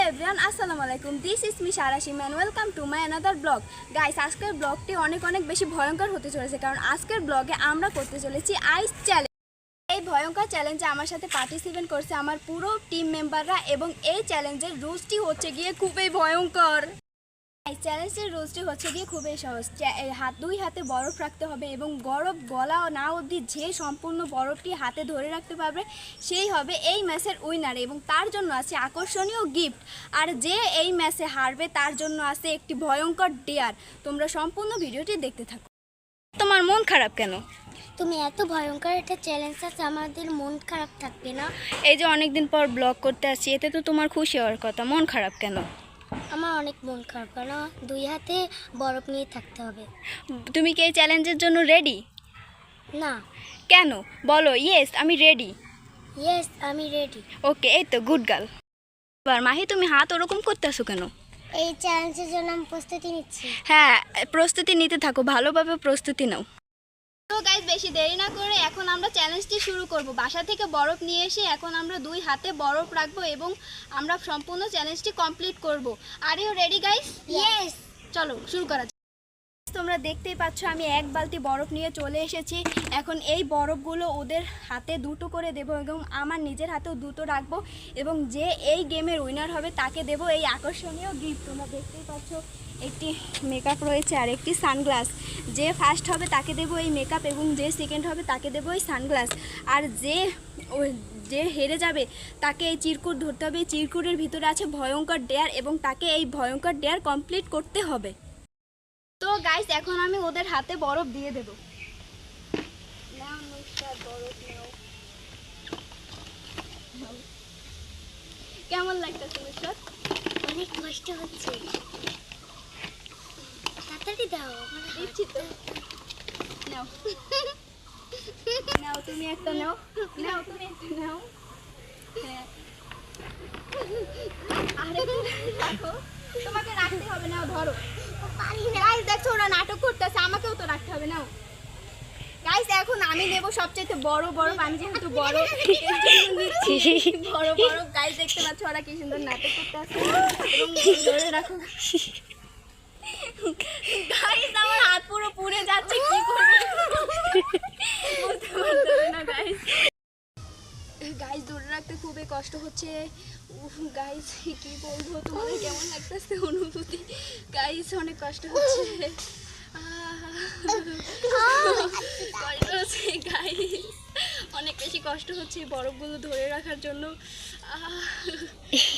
Everyone, আসসালামু আলাইকুম। This is me Sara Shima and welcome to my another blog. Guys, আজকের ব্লগটি অনেক বেশি ভয়ঙ্কর হতে চলেছে, কারণ আজকের ব্লগে আমরা করতে চলেছি আইস চ্যালেঞ্জ। এই ভয়ঙ্কর চ্যালেঞ্জে আমার সাথে পার্টিসিপেট করছে আমার পুরো টিম মেম্বাররা, এবং এই চ্যালেঞ্জের রুলসটি হচ্ছে গিয়ে খুবই ভয়ঙ্কর। এই চ্যালেঞ্জের রুলসটি হচ্ছে গিয়ে খুবই সহজ। দুই হাতে বরফ রাখতে হবে, এবং বরফ গলা না অবধি যে সম্পূর্ণ বরফটি হাতে ধরে রাখতে পারবে সেই হবে এই ম্যাচের উইনার, এবং তার জন্য আছে আকর্ষণীয় গিফট। আর যে এই ম্যাচে হারবে তার জন্য আছে একটি ভয়ঙ্কর ডেয়ার। তোমরা সম্পূর্ণ ভিডিওটি দেখতে থাকো। তোমার মন খারাপ কেন? তুমি এত ভয়ঙ্কর একটা চ্যালেঞ্জ আছে, আমাদের মন খারাপ থাকবে না? এই যে অনেকদিন পর ব্লগ করতে আসছি, এতে তো তোমার খুশি হওয়ার কথা, মন খারাপ কেন? আমার অনেক মন খারাপ, কারণ দুই হাতে বরফ নিয়ে থাকতে হবে। তুমি কি এই চ্যালেঞ্জের জন্য রেডি? না। কেন বলো? ইয়েস, আমি রেডি। ইয়েস, আমি রেডি। ওকে, এই তো গুড গার্ল। এবার মাহি, তুমি হাত ওরকম করতে আসো কেন? এই চ্যালেঞ্জের জন্য আমি প্রস্তুতি নিচ্ছি। হ্যাঁ, প্রস্তুতি নিতে থাকো, ভালোভাবে প্রস্তুতি নাও। তো গাইস, বেশি দেরি না করে এখন আমরা চ্যালেঞ্জটি শুরু করব। বাসা থেকে বরফ নিয়ে এসে এখন আমরা দুই হাতে বরফ রাখবো, এবং আমরা সম্পূর্ণ চ্যালেঞ্জটি কমপ্লিট করব। Are you ready guys? Yes. চলো শুরু করা যাক। তোমরা দেখতেই পাচ্ছ আমি এক বালতি বরফ নিয়ে চলে এসেছি। এখন এই বরফগুলো ওদের হাতে দুটো করে দেবো, এবং আমার নিজের হাতেও দুটো রাখবো, এবং যে এই গেমের উইনার হবে তাকে দেব এই আকর্ষণীয় গিফট। তোমরা দেখতেই পাচ্ছ একটি মেকআপ রয়েছে আর একটি সানগ্লাস। যে ফার্স্ট হবে তাকে দেবো এই মেকআপ, এবং যে সেকেন্ড হবে তাকে দেবো এই সানগ্লাস। আর যে হেরে যাবে তাকে এই চিরকুট ধরতে হবে। এই চিরকুটের ভিতরে আছে ভয়ঙ্কর ডেয়ার, এবং তাকে এই ভয়ঙ্কর ডেয়ার কমপ্লিট করতে হবে। তো গাইস, এখন আমি ওদের হাতে বরফ দিয়ে দেব। নাও নুসরাত, বরফ নাও। কেমন লাগতেছে নুসরাত? অনেক কষ্ট হচ্ছে, তাড়াতাড়ি দাও। দিচ্ছি তো, নাও। নাও, তুমি একটা নাও। নাও, তুমি একটা নাও। হ্যাঁ, আরে রাখো, তোমাকে রাখতে হবে। নাও, ধরো। গাইস দেখছো, ওরা নাটক করতেছে, আমাকেও তো রাখতে হবে। নাও গাইস, এখন আমি নেব সবচেয়ে বড় বরফ। আমি যেহেতু বড় বড় বরফ। গাইস দেখতে পাচ্ছ ওরা কি সুন্দর নাটক করতেছে, এবং ধরে রাখো। গাইস, আমার হাত পুরো পুড়ে যাচ্ছে, কি করব বলতে পারছি না। গাইস গাইস ধরে রাখতে খুবই কষ্ট হচ্ছে। গাইস কি বলবো, তোমাদের কেমন লাগতেছে অনুভূতি? গাইস অনেক কষ্ট হচ্ছে, গাইস অনেক বেশি কষ্ট হচ্ছে বরফগুলো ধরে রাখার জন্য।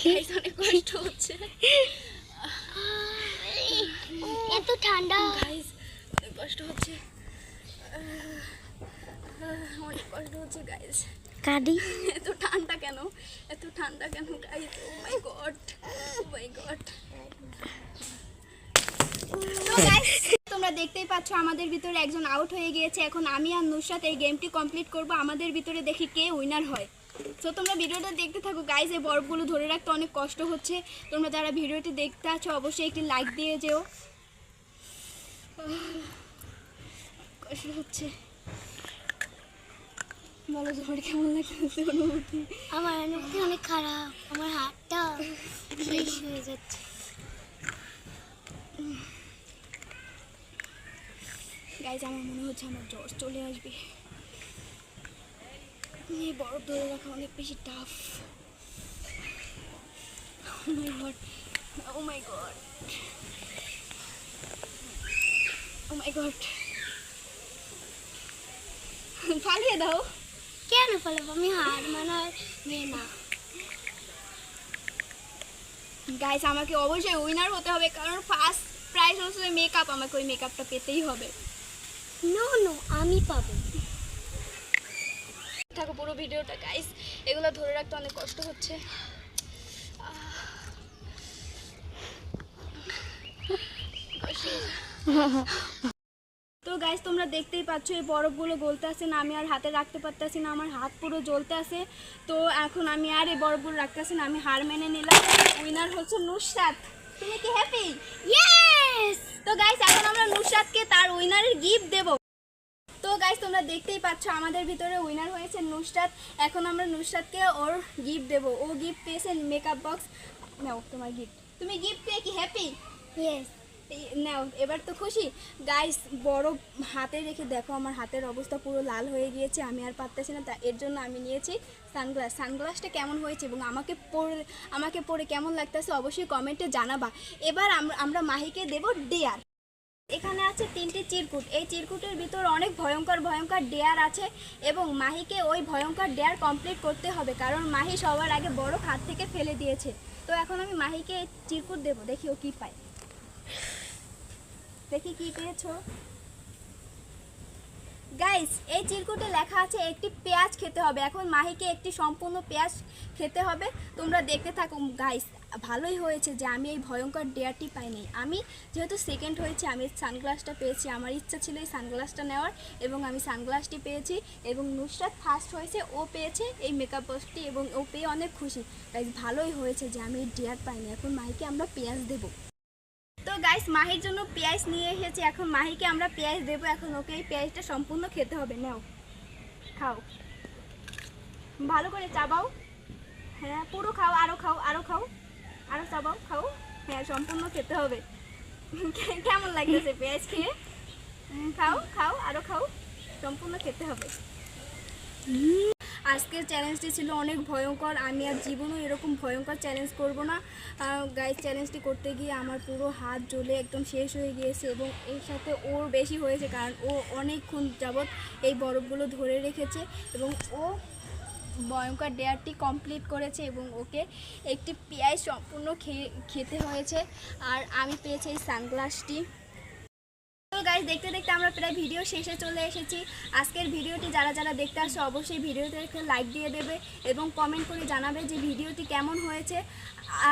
গাইস অনেক কষ্ট হচ্ছে, এত ঠান্ডা। গাইস অনেক কষ্ট হচ্ছে, অনেক কষ্ট হচ্ছে গাইস। কাঁদি। এত ঠান্ডা কেন? এত ঠান্ডা কেন গাইস? ও মাই গড, ও মাই গড। তো গাইস, তোমরা দেখতেই পাচ্ছ আমাদের ভিতরে একজন আউট হয়ে গিয়েছে। এখন আমি আর নুসরাত এই গেমটি কমপ্লিট করব। আমাদের ভিতরে দেখি কে উইনার হয়। তো তোমরা ভিডিওটা দেখতে থাকো গাইস। এই বরফগুলো ধরে রাখতে অনেক কষ্ট হচ্ছে। তোমরা যারা ভিডিওটি দেখতে আছো অবশ্যই একটি লাইক দিয়ে যেও। কষ্ট হচ্ছে। বলো তোমার কেমন লাগছে অনুভূতি? আমার অনুভূতি অনেক খারাপ, আমার হাতটা শেষ হয়ে যাচ্ছে। গাইজ আমার মনে হচ্ছে আমার জ্বর চলে আসবে। এই বরফ ধরে রাখা অনেক বেশি টাফ। ও মাই গড, ও মাই গড, ও মাই গড। ফালিয়ে দাও। কেন ফেলবো? আমি হার মানার মেয়ে না। গাইজ আমাকে অবশ্যই উইনার হতে হবে, কারণ ফার্স্ট প্রাইজ হচ্ছে মেকআপ। আমাকে ওই মেকআপটা পেতেই হবে। নো নো, আমি পাবো। থাকো পুরো ভিডিওটা গাইস, এগুলো ধরে রাখতে অনেক কষ্ট হচ্ছে। তো গাইস, তোমরা দেখতেই পাচ্ছ এই বরফগুলো গলতে আসে না, আমি আর হাতে রাখতে পারতেছি না, আমার হাত পুরো জ্বলতে আসে। তো এখন আমি আর এই বরফগুলো রাখতে আসি না, আমি হার মেনে নিলাম। উইনার হচ্ছে নুসরাত। তুমি কি হ্যাপি? ইয়েস। তো গাইস, এখন আমরা নুসরাতকে তার উইনারের গিফট দেব। তো গাইস তোমরা দেখতেই পাচ্ছ আমাদের ভিতরে উইনার হয়েছে নুসরাত। এখন আমরা নুসরাতকে ওর গিফট দেবো। ও গিফট পেয়েছে মেকআপ বক্স। নাও তোমার গিফট। তুমি গিফট পেয়ে কি হ্যাপি? ইয়েস। নাও, এবার তো খুশি। গাইস বড় হাতে রেখে দেখো আমার হাতের অবস্থা পুরো লাল হয়ে গিয়েছে, আমি আর পারতেছি না। এর জন্য আমি নিয়েছি সানগ্লাস। সানগ্লাসটা কেমন হয়েছে এবং আমাকে পরে কেমন লাগতেছে অবশ্যই কমেন্টে জানাবা। এবার আমরা মাহিকে দেব ডেয়ার। এখানে আছে 3টি চিরকুট। এই চিরকুটের ভিতর অনেক ভয়ঙ্কর ভয়ঙ্কর ডেয়ার আছে এবং মাহিকে ওই ভয়ঙ্কর ডেয়ার কমপ্লিট করতে হবে, কারণ মাহি সবার আগে বরফ হাত থেকে ফেলে দিয়েছে। তো এখন আমি মাহিকে এই চিরকুট দেবো, দেখি ও কী পায়। দেখি কি পেয়েছো গাইস। এই চিরকুটে লেখা আছে একটি পেঁয়াজ খেতে হবে। এখন মাহিকে একটি সম্পূর্ণ পেঁয়াজ খেতে হবে। তোমরা দেখতে থাকো গাইস। ভালোই হয়েছে যে আমি এই ভয়ঙ্কর ডেয়ারটি পাইনি। আমি যেহেতু সেকেন্ড হয়েছে, আমি সানগ্লাসটা পেয়েছি। আমার ইচ্ছা ছিল এই সানগ্লাসটা নেওয়ার এবং আমি সানগ্লাসটি পেয়েছি। এবং নুসরাত ফার্স্ট হয়েছে, ও পেয়েছে এই মেকআপ বক্সটি এবং ও পেয়ে অনেক খুশি। গাইস ভালোই হয়েছে যে আমি এই ডেয়ার পাইনি। এখন মাহিকে আমরা পেঁয়াজ দেবো। তো গাইস মাহির জন্য পেঁয়াজ নিয়ে এসেছি। এখন মাহিকে আমরা পেঁয়াজ দেবো। এখন ওকে এই পেঁয়াজটা সম্পূর্ণ খেতে হবে। নাও, খাও, ভালো করে চাবাও। হ্যাঁ পুরো খাও, আরও খাও, আরও খাও, আরও চাবাও, খাও। হ্যাঁ সম্পূর্ণ খেতে হবে। কেমন লাগতেছে পেঁয়াজ খেয়ে? খাও খাও, আরও খাও, সম্পূর্ণ খেতে হবে। আজকের চ্যালেঞ্জটি ছিল অনেক ভয়ঙ্কর। আমি আর জীবনেও এরকম ভয়ঙ্কর চ্যালেঞ্জ করব না। গাইস চ্যালেঞ্জটি করতে গিয়ে আমার পুরো হাত জ্বলে একদম শেষ হয়ে গিয়েছে এবং এর সাথে ওর বেশি হয়েছে, কারণ ও অনেকক্ষণ যাবৎ এই বরফগুলো ধরে রেখেছে এবং ও ভয়ঙ্কর ডেয়ারটি কমপ্লিট করেছে এবং ওকে একটি পেঁয়াজ সম্পূর্ণ খেতে হয়েছে। আর আমি পেয়েছি এই সানগ্লাসটি। তো গাইস দেখতে দেখতে আমরা প্রায় ভিডিও শেষে চলে এসেছি। আজকের ভিডিওটি যারা যারা দেখতে আসছে অবশ্যই ভিডিওতে একটু লাইক দিয়ে দেবে এবং কমেন্ট করে জানাবে যে ভিডিওটি কেমন হয়েছে।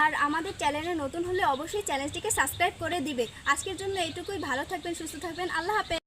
আর আমাদের চ্যানেলে নতুন হলে অবশ্যই চ্যানেলটিকে সাবস্ক্রাইব করে দিবে। আজকের জন্য এইটুকুই। ভালো থাকবেন, সুস্থ থাকবেন। আল্লাহ হাফেজ।